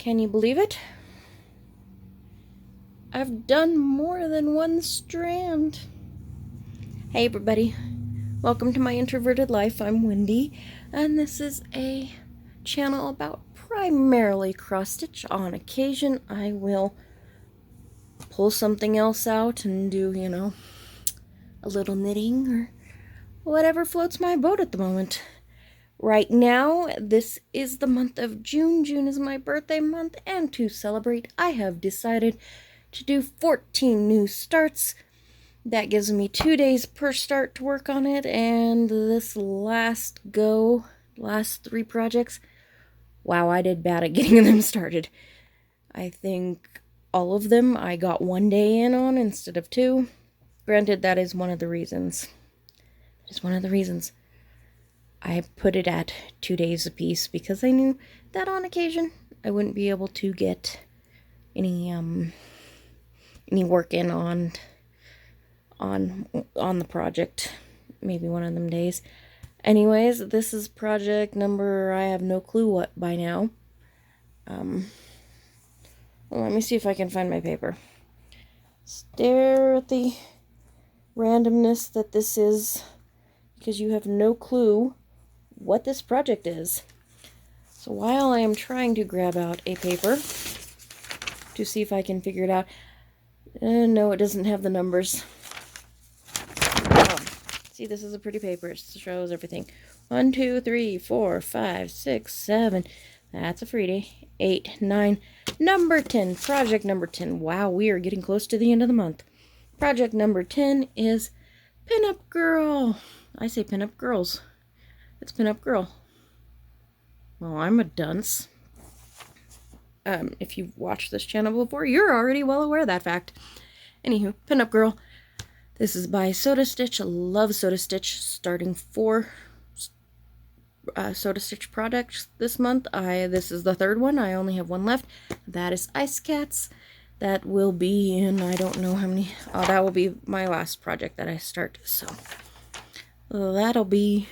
Can you believe it? I've done more than one strand. Hey everybody, welcome to my introverted life. I'm Wendy, and this is a channel about primarily cross stitch. On occasion I will pull something else out and do, a little knitting or whatever floats my boat at the moment. Right now, this is the month of June. June is my birthday month, and to celebrate, I have decided to do 14 new starts. That gives me 2 days per start to work on it, and this last 3 projects, wow, I did bad at getting them started. I think all of them I got 1 day in on instead of 2. Granted, that is one of the reasons. I put it at 2 days apiece because I knew that on occasion I wouldn't be able to get any work in on the project, maybe one of them days. Anyways, this is project number, I have no clue what by now. Well, let me see if I can find my paper. Stare at the randomness that this is, because you have no clue what this project is. So while I am trying to grab out a paper to see if I can figure it out, no, it doesn't have the numbers. Oh, see, this is a pretty paper. It shows everything. 1, 2, 3, 4, 5, 6, 7. That's a freebie. 8, 9. Number 10. Project number 10. Wow, we are getting close to the end of the month. Project number 10 is Pinup Girl. I say Pinup Girls. It's Pinup Girl. Well, I'm a dunce. If you've watched this channel before, you're already well aware of that fact. Anywho, Pinup Girl. This is by Soda Stitch. I love Soda Stitch. Starting 4 Soda Stitch products this month. This is the 3rd one. I only have 1 left. That is Ice Cats. That will be in, I don't know how many. Oh, that will be my last project that I start. So that'll be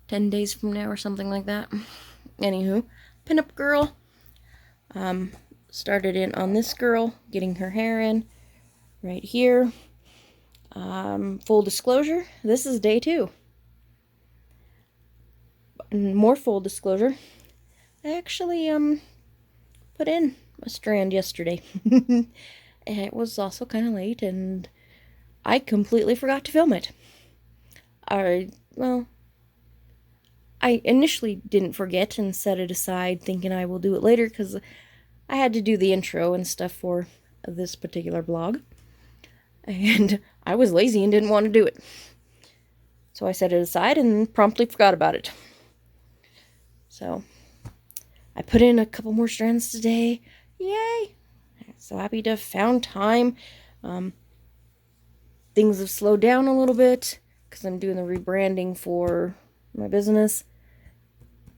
10 days from now or something like that. Anywho, Pinup Girl. Started in on this girl, getting her hair in right here. Full disclosure, this is day 2. More full disclosure, I actually put in a strand yesterday. And it was also kind of late, and I completely forgot to film it. I initially didn't forget and set it aside thinking I will do it later because I had to do the intro and stuff for this particular blog. And I was lazy and didn't want to do it. So I set it aside and promptly forgot about it. So I put in a couple more strands today. Yay! So happy to have found time. Things have slowed down a little bit because I'm doing the rebranding for my business.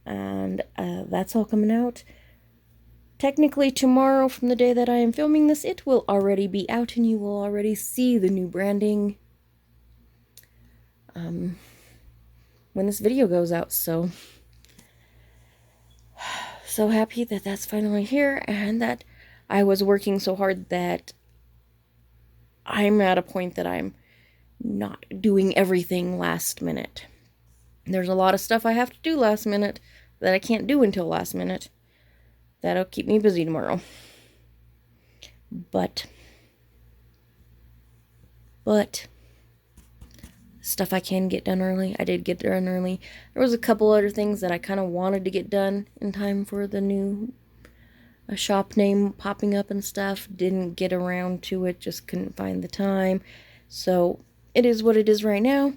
And that's all coming out. Technically tomorrow, from the day that I am filming this, it will already be out and you will already see the new branding when this video goes out. So happy that that's finally here, and that I was working so hard that I'm at a point that I'm not doing everything last minute. There's a lot of stuff I have to do last minute that I can't do until last minute. That'll keep me busy tomorrow. But stuff I can get done early, I did get done early. There was a couple other things that I kind of wanted to get done in time for the new shop name popping up and stuff. Didn't get around to it, just couldn't find the time. So it is what it is right now.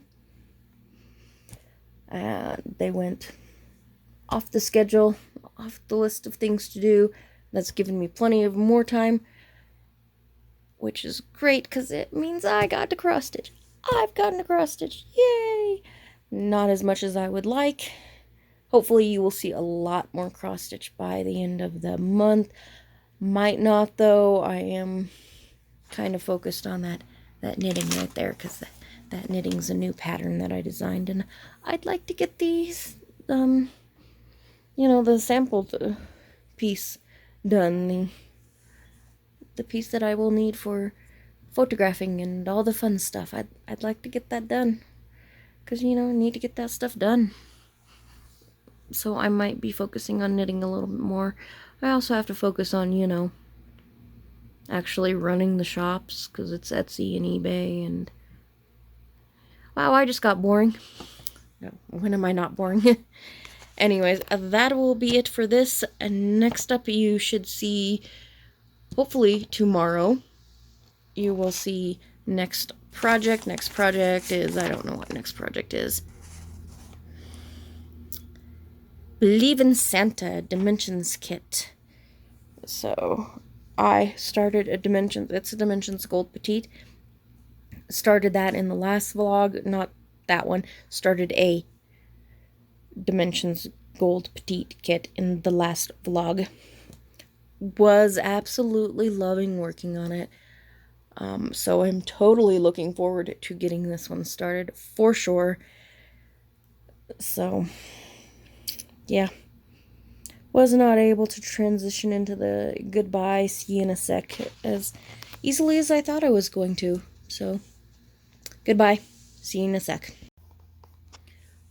They went off the schedule, off the list of things to do. That's given me plenty of more time, which is great because it means I got to cross stitch. I've gotten to cross stitch. Yay! Not as much as I would like. Hopefully you will see a lot more cross stitch by the end of the month. Might not though. I am kind of focused on that knitting right there because that knitting's a new pattern that I designed, and I'd like to get these the sampled piece done. The piece that I will need for photographing and all the fun stuff. I'd like to get that done. Because, I need to get that stuff done. So I might be focusing on knitting a little bit more. I also have to focus on, actually running the shops. Because it's Etsy and eBay and... Wow, I just got boring. No, when am I not boring? Anyways, that will be it for this. And next up you should see... Hopefully tomorrow, you will see next project. Next project is, I don't know what next project is. Believe in Santa Dimensions kit. So, I started it's a Dimensions Gold Petite. Started that in the last vlog, not that one. Started a Dimensions Gold Petite kit in the last vlog. Was absolutely loving working on it. So I'm totally looking forward to getting this one started for sure. So, yeah. Was not able to transition into the goodbye, see you in a sec as easily as I thought I was going to. So, goodbye, see you in a sec.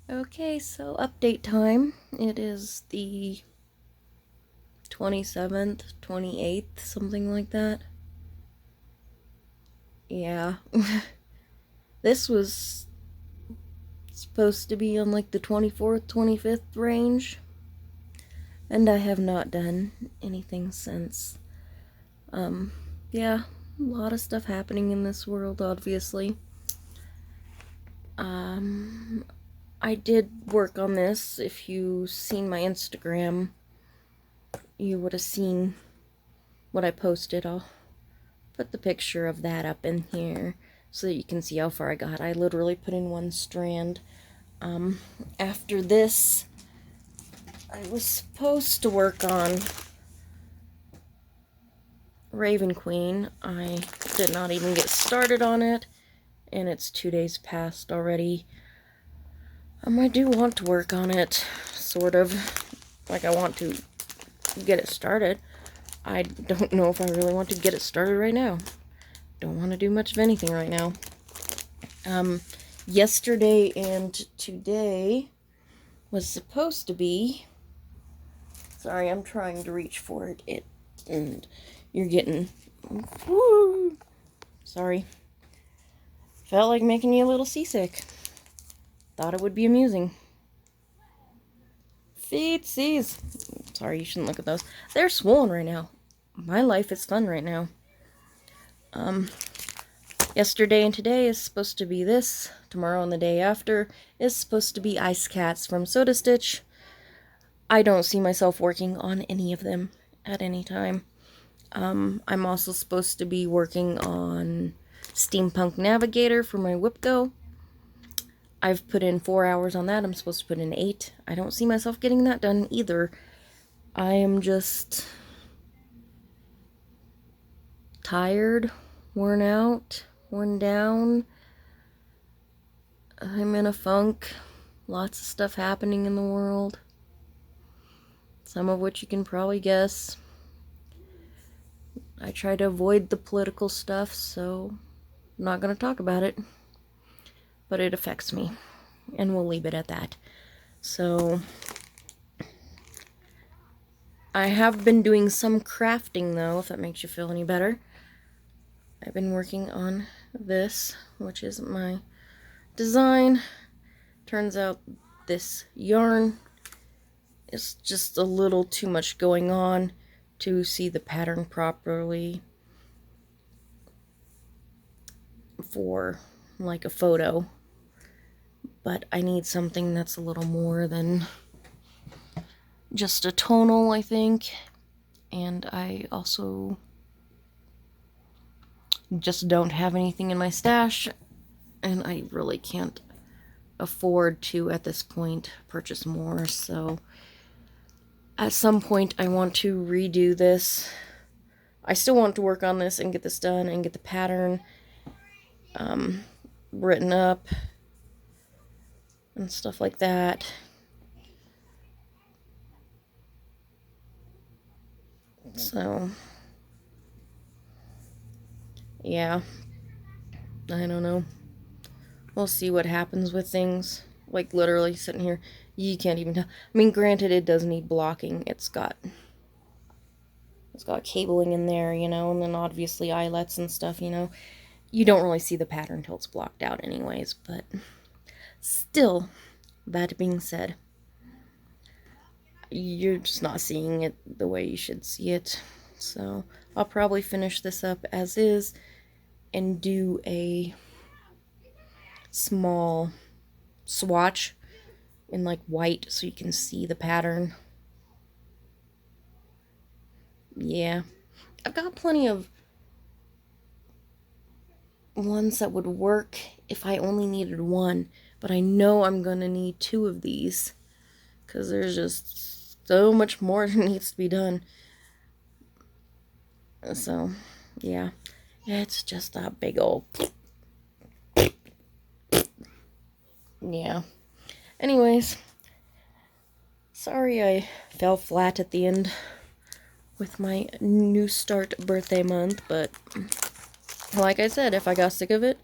Okay, so update time. It is the 27th, 28th, something like that. Yeah. This was supposed to be on like the 24th, 25th range. And I have not done anything since. Yeah, a lot of stuff happening in this world, obviously. I did work on this. If you've seen my Instagram, you would have seen what I posted. I'll put the picture of that up in here so that you can see how far I got. I literally put in one strand. After this, I was supposed to work on Raven Queen. I did not even get started on it, and it's 2 days past already. I do want to work on it, sort of. Like, I want to get it started. I don't know if I really want to get it started right now. Don't want to do much of anything right now. Yesterday and today was supposed to be... Sorry, I'm trying to reach for it. And you're getting... Woo! Sorry. Felt like making you a little seasick. Thought it would be amusing. Feetsies. Sorry, you shouldn't look at those. They're swollen right now. My life is fun right now. Yesterday and today is supposed to be this. Tomorrow and the day after is supposed to be Ice Cats from Soda Stitch. I don't see myself working on any of them at any time. I'm also supposed to be working on Steampunk Navigator for my Wipgo. I've put in 4 hours on that. I'm supposed to put in 8. I don't see myself getting that done either. I am just tired, worn out, worn down. I'm in a funk. Lots of stuff happening in the world. Some of which you can probably guess. I try to avoid the political stuff, so I'm not going to talk about it. But it affects me, and we'll leave it at that. So, I have been doing some crafting, though, if that makes you feel any better. I've been working on this, which is my design. Turns out this yarn is just a little too much going on to see the pattern properly for, like, a photo. But I need something that's a little more than just a tonal, I think. And I also just don't have anything in my stash. And I really can't afford to, at this point, purchase more. So at some point I want to redo this. I still want to work on this and get this done and get the pattern written up and stuff like that. So, yeah, I don't know. We'll see what happens with things. Like, literally sitting here, you can't even tell. I mean, granted, it does need blocking. It's got cabling in there, you know, and then obviously eyelets and stuff, you know. You don't really see the pattern until it's blocked out anyways, but still, that being said, you're just not seeing it the way you should see it. So I'll probably finish this up as is and do a small swatch in like white so you can see the pattern. Yeah, I've got plenty of ones that would work if I only needed one, but I know I'm gonna need 2 of these because there's just so much more that needs to be done. So, yeah, it's just a big old... Yeah. Anyways, sorry I fell flat at the end with my new start birthday month, but like I said, if I got sick of it,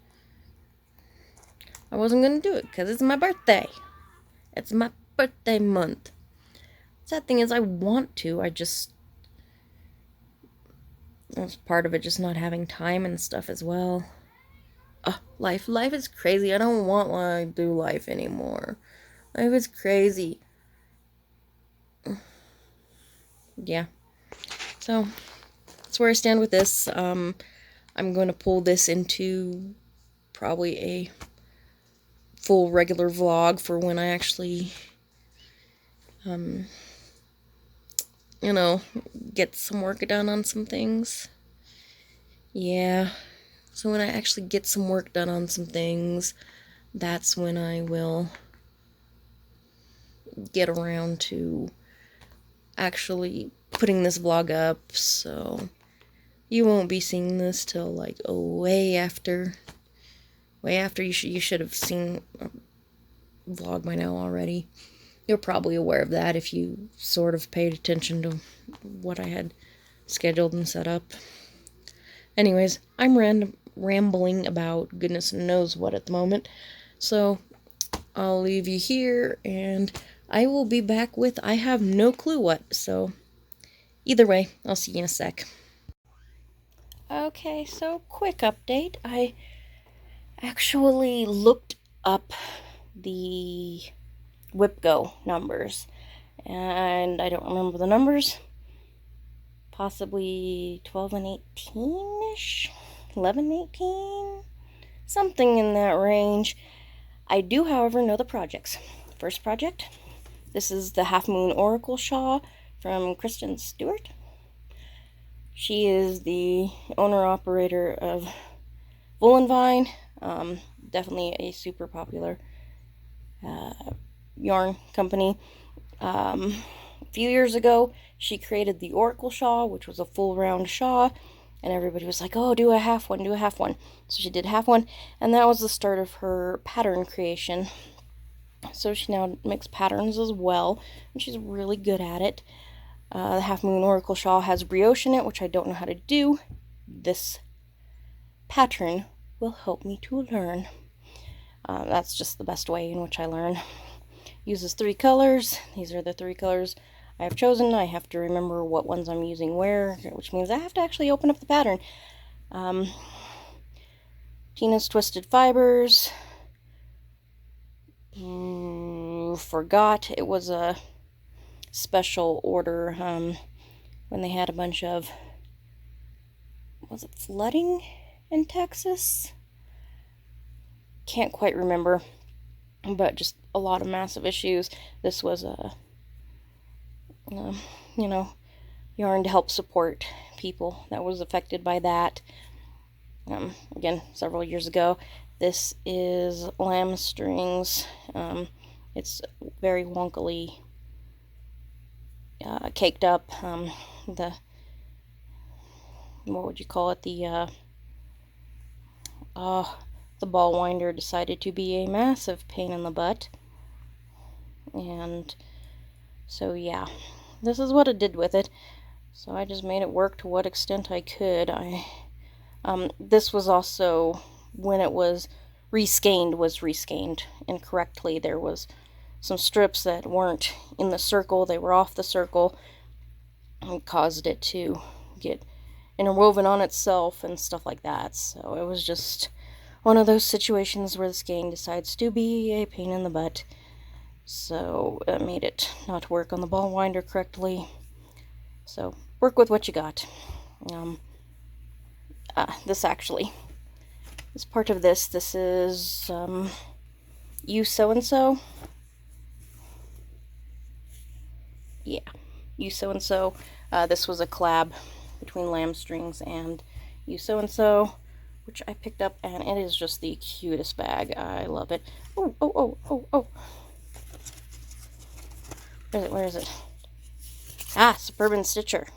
I wasn't gonna do it because it's my birthday. It's my birthday month. Sad thing is, I want to, I just... That's part of it, just not having time and stuff as well. Life is crazy. I don't want to do life anymore. Life is crazy. Yeah. So, that's where I stand with this. I'm going to pull this into probably a full regular vlog for when I actually, you know, get some work done on some things. Yeah. So when I actually get some work done on some things, that's when I will get around to actually putting this vlog up. So you won't be seeing this till like way after you should have seen a vlog by now already. You're probably aware of that if you sort of paid attention to what I had scheduled and set up. Anyways, I'm rambling about goodness knows what at the moment, so I'll leave you here, and I will be back with I have no clue what, so either way, I'll see you in a sec. Okay, so quick update. I actually looked up the Wipgo numbers, and I don't remember the numbers. Possibly 12 and 18-ish? 11, 18? Something in that range. I do, however, know the projects. First project, this is the Half Moon Oracle Shawl from Kristen Stewart. She is the owner-operator of Woolen Vine. Definitely a super popular yarn company. A few years ago, she created the Oracle Shawl, which was a full round shawl, and everybody was like, oh, do a half one, do a half one. So she did half one, and that was the start of her pattern creation. So she now makes patterns as well, and she's really good at it. The Half Moon Oracle Shawl has brioche in it, which I don't know how to do. This pattern will help me to learn. That's just the best way in which I learn. Uses 3 colors. These are the 3 colors I have chosen. I have to remember what ones I'm using where, which means I have to actually open up the pattern. Tina's Twisted Fibers. Forgot it was a special order when they had a bunch of, was it flooding in Texas? Can't quite remember, but just a lot of massive issues. This was a you know, yarn to help support people that was affected by that. Again, several years ago. This is lamb strings. It's very wonkily caked up. The, what would you call it? The ball winder decided to be a massive pain in the butt. And so yeah, this is what it did with it. So I just made it work to what extent I could. This was also when it was reskeined incorrectly. There was some strips that weren't in the circle, they were off the circle, and caused it to get interwoven on itself and stuff like that. So it was just one of those situations where the skein decides to be a pain in the butt. So it made it not work on the ball winder correctly. So work with what you got. This actually is part of this. This is You So and So. Yeah, You So and So. This was a collab between Lamb Strings and You So and So, which I picked up, and it is just the cutest bag. I love it. Oh, oh, oh, oh, oh. Where is it? Where is it? Ah, Suburban Stitcher.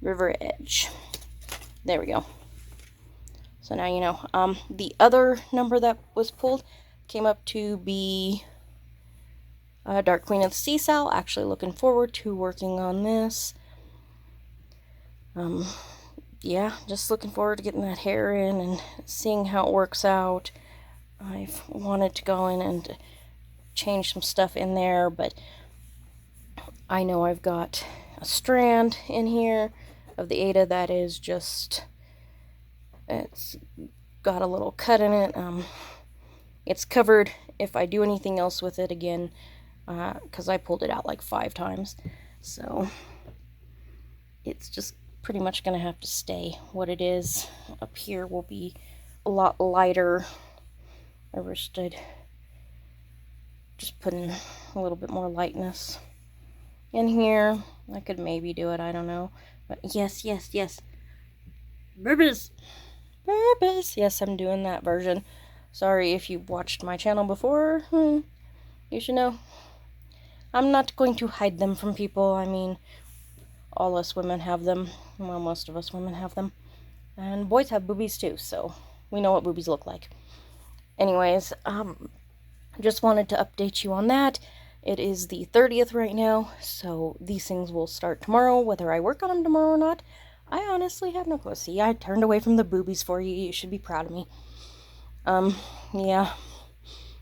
River Edge. There we go. So now you know. The other number that was pulled came up to be Dark Queen of the Sea Sow. Actually looking forward to working on this. Yeah, just looking forward to getting that hair in and seeing how it works out. I've wanted to go in and change some stuff in there, but I know I've got a strand in here of the Ada that is just, it's got a little cut in it. It's covered if I do anything else with it again, because I pulled it out like 5 times. So it's just pretty much going to have to stay what it is. Up here will be a lot lighter. I wished I'd just put in a little bit more lightness in here. I could maybe do it, I don't know. But yes, yes, yes. Burbus! Burbus! Yes, I'm doing that version. Sorry if you've watched my channel before. You should know. I'm not going to hide them from people. I mean, all us women have them. Well, most of us women have them. And boys have boobies too, so we know what boobies look like. Anyways, just wanted to update you on that. It is the 30th right now, so these things will start tomorrow. Whether I work on them tomorrow or not, I honestly have no clue. See, I turned away from the boobies for you. You should be proud of me. Yeah.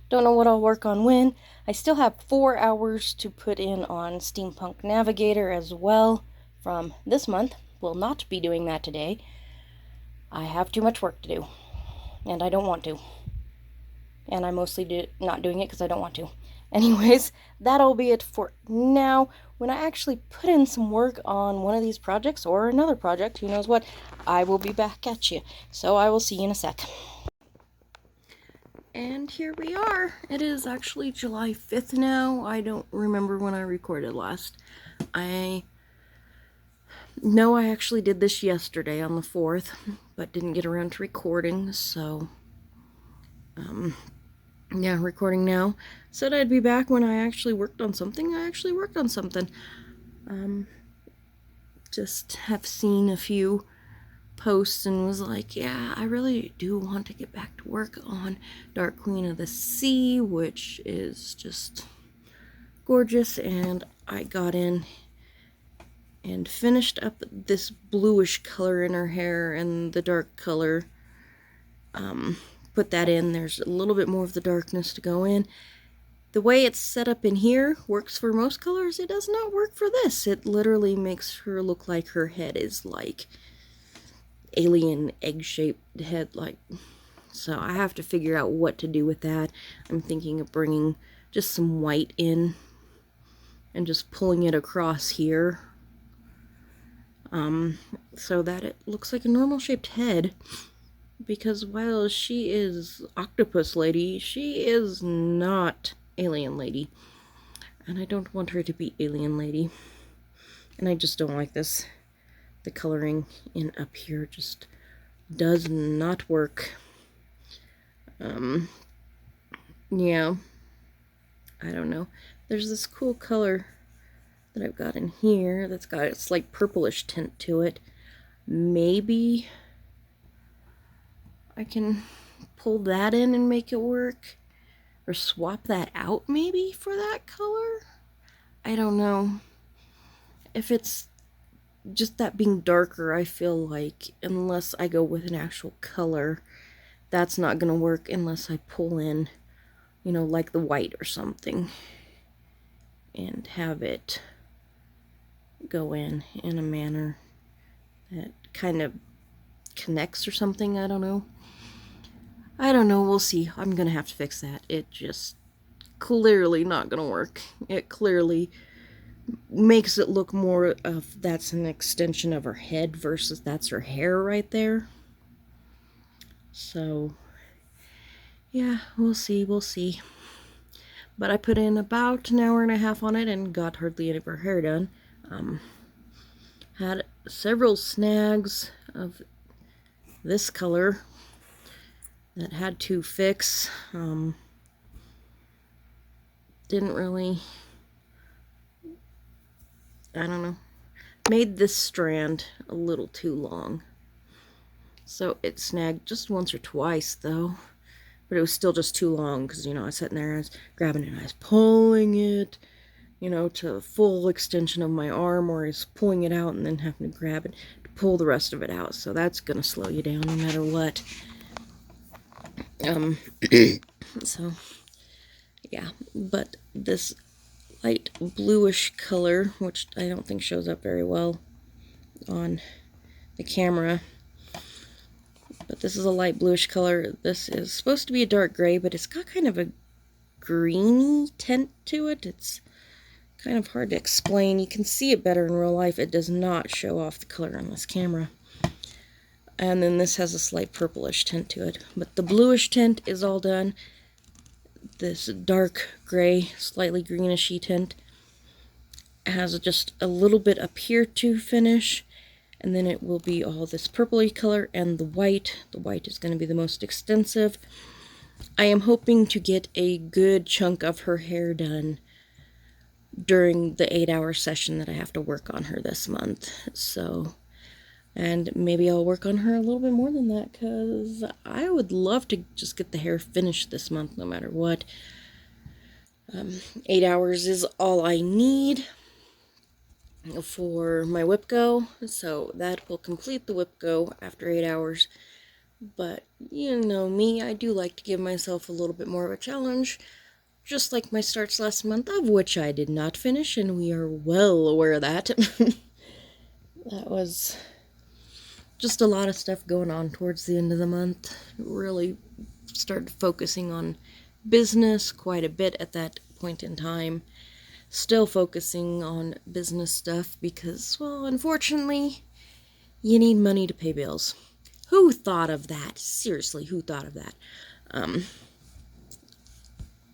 Don't know what I'll work on when. I still have 4 hours to put in on Steampunk Navigator as well from this month. Will not be doing that today. I have too much work to do, and I don't want to. And I'm mostly not doing it because I don't want to. Anyways, that'll be it for now. When I actually put in some work on one of these projects or another project, who knows what, I will be back at you. So I will see you in a sec. And here we are. It is actually July 5th now. I don't remember when I recorded last. I know I actually did this yesterday on the 4th, but didn't get around to recording, so yeah, recording now. Said I'd be back when I actually worked on something. I actually worked on something. Just have seen a few posts and was like, yeah, I really do want to get back to work on Dark Queen of the Sea, which is just gorgeous. And I got in and finished up this bluish color in her hair and the dark color. Put that in. There's a little bit more of the darkness to go in. The way it's set up in here works for most colors. It does not work for this. It literally makes her look like her head is like alien egg-shaped head, like. So I have to figure out what to do with that. I'm thinking of bringing just some white in and just pulling it across here, so that it looks like a normal shaped head. Because while she is Octopus Lady, she is not Alien Lady. And I don't want her to be Alien Lady. And I just don't like this. The coloring in up here just does not work. Yeah. I don't know. There's this cool color that I've got in here that's got a slight purplish tint to it. Maybe I can pull that in and make it work, or swap that out maybe for that color. I don't know. if it's just that being darker, I feel like unless I go with an actual color, that's not gonna work unless I pull in, you know, like the white or something, and have it go in a manner that kind of connects or something. I don't know. We'll see. I'm gonna have to fix that. It just clearly not gonna work. It clearly makes it look more of that's an extension of her head versus that's her hair right there. So yeah, we'll see. But I put in about an hour and a half on it and got hardly any of her hair done. Had several snags of this color that had to fix. Didn't really, I don't know, made this strand a little too long. So it snagged just once or twice though. But it was still just too long because, you know, I was sitting there, I was grabbing it, I was pulling it, you know, to the full extension of my arm, or I was pulling it out and then having to grab it to pull the rest of it out. So that's going to slow you down no matter what. So, yeah. But this light bluish color, which I don't think shows up very well on the camera, but this is a light bluish color. This is supposed to be a dark gray, but it's got kind of a greeny tint to it. It's kind of hard to explain. You can see it better in real life. It does not show off the color on this camera. And then this has a slight purplish tint to it. But the bluish tint is all done. This dark gray, slightly greenish-y tint has just a little bit up here to finish. And then it will be all this purpley color and the white. The white is going to be the most extensive. I am hoping to get a good chunk of her hair done during the 8-hour session that I have to work on her this month. So, and maybe I'll work on her a little bit more than that, because I would love to just get the hair finished this month no matter what. 8 hours is all I need for my Wipgo, so that will complete the Wipgo after 8 hours. But you know me, I do like to give myself a little bit more of a challenge, just like my starts last month, of which I did not finish, and we are well aware of that. That was just a lot of stuff going on towards the end of the month. Really started focusing on business quite a bit at that point in time. Still focusing on business stuff because, well, unfortunately, you need money to pay bills. Who thought of that? Seriously, who thought of that?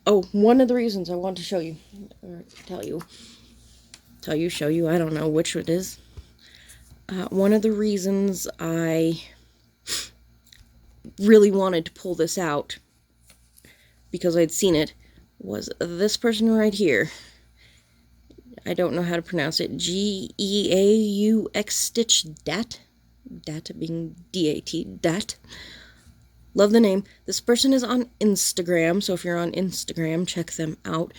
Oh, one of the reasons I want to show you, or show you, I don't know which it is. One of the reasons I really wanted to pull this out, because I'd seen it, was this person right here. I don't know how to pronounce it. Geaux Stitch Dat. Dat being D-A-T. Dat. Love the name. This person is on Instagram, so if you're on Instagram, check them out.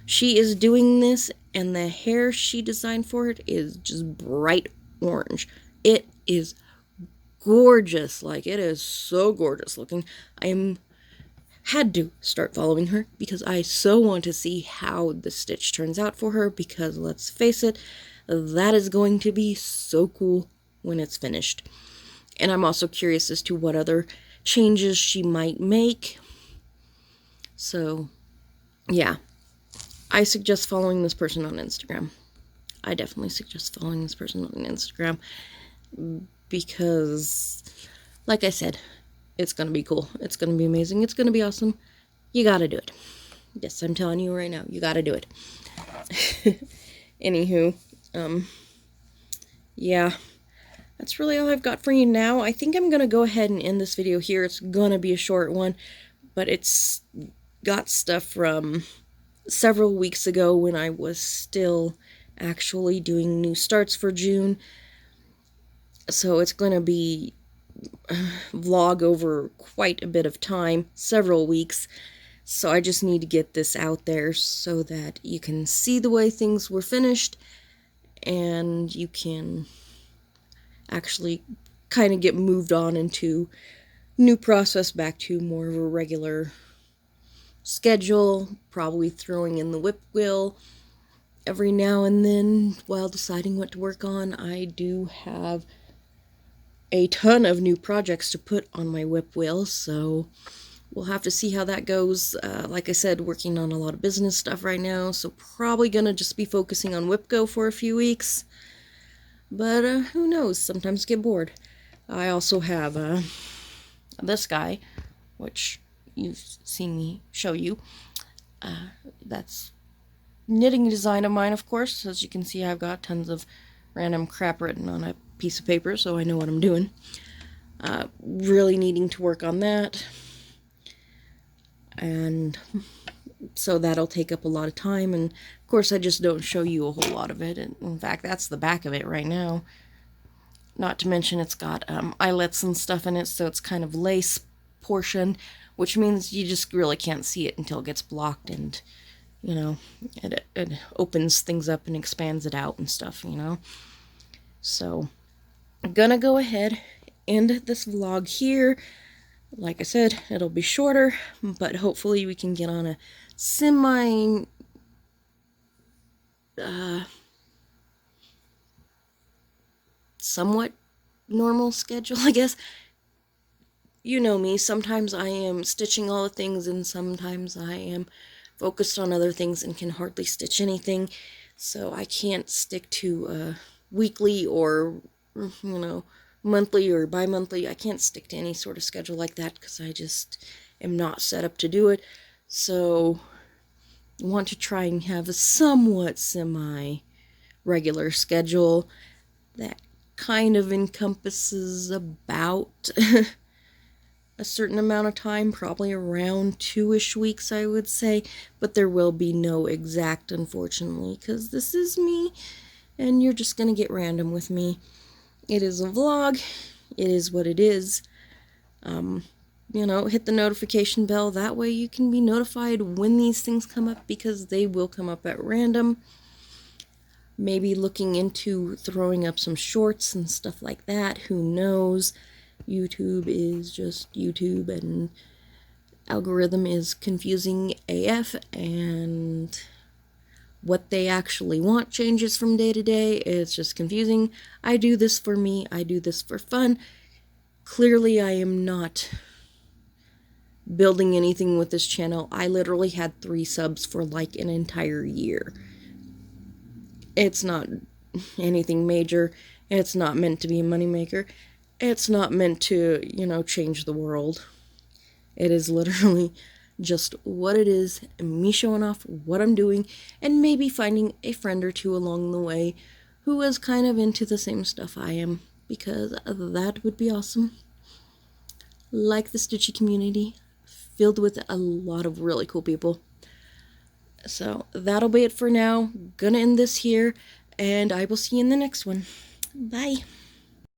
She is doing this, and the hair she designed for it is just bright orange. It is gorgeous. Like, it is so gorgeous looking. Had to start following her because I so want to see how the stitch turns out for her, because let's face it, that is going to be so cool when it's finished. And I'm also curious as to what other changes she might make. So, yeah. I suggest following this person on Instagram. I definitely suggest following this person on Instagram because, like I said, it's going to be cool. It's going to be amazing. It's going to be awesome. You got to do it. Yes, I'm telling you right now, you got to do it. Anywho, yeah, that's really all I've got for you now. I think I'm going to go ahead and end this video here. It's going to be a short one, but it's got stuff from several weeks ago when I was still actually doing new starts for June. So it's going to be vlog over quite a bit of time, several weeks. So I just need to get this out there so that you can see the way things were finished and you can actually kind of get moved on into new process, back to more of a regular schedule, probably throwing in the whip wheel every now and then while deciding what to work on. I do have a ton of new projects to put on my whip wheel, so we'll have to see how that goes. Like I said, working on a lot of business stuff right now, so probably gonna just be focusing on Wipgo for a few weeks. But who knows, sometimes get bored. I also have this guy, which you've seen me show you. That's knitting design of mine, of course. As you can see, I've got tons of random crap written on a piece of paper, so I know what I'm doing. Really needing to work on that. And so that'll take up a lot of time, and of course I just don't show you a whole lot of it. And in fact, that's the back of it right now. Not to mention it's got eyelets and stuff in it, so it's kind of lace portion, which means you just really can't see it until it gets blocked, and you know, it opens things up and expands it out and stuff, you know. So I'm gonna go ahead and end this vlog here. Like I said, it'll be shorter, but hopefully we can get on a semi somewhat normal schedule, I guess. You know me, sometimes I am stitching all the things, and sometimes I am focused on other things and can hardly stitch anything. So I can't stick to weekly or, you know, monthly or bi-monthly. I can't stick to any sort of schedule like that because I just am not set up to do it. So I want to try and have a somewhat semi-regular schedule that kind of encompasses about a certain amount of time, probably around 2-ish weeks, I would say, but there will be no exact, unfortunately, because this is me, and you're just gonna get random with me. It is a vlog, it is what it is. You know, hit the notification bell, that way you can be notified when these things come up, because they will come up at random. Maybe looking into throwing up some shorts and stuff like that, who knows. YouTube is just YouTube, and algorithm is confusing AF, and what they actually want changes from day to day. It's just confusing. I do this for me, I do this for fun. Clearly I am not building anything with this channel. I literally had 3 subs for like an entire year. It's not anything major. It's not meant to be a moneymaker. It's not meant to, you know, change the world. It is literally just what it is, me showing off what I'm doing, and maybe finding a friend or two along the way who is kind of into the same stuff I am, because that would be awesome. Like the Stitchy community, filled with a lot of really cool people. So that'll be it for now. Gonna end this here, and I will see you in the next one. Bye.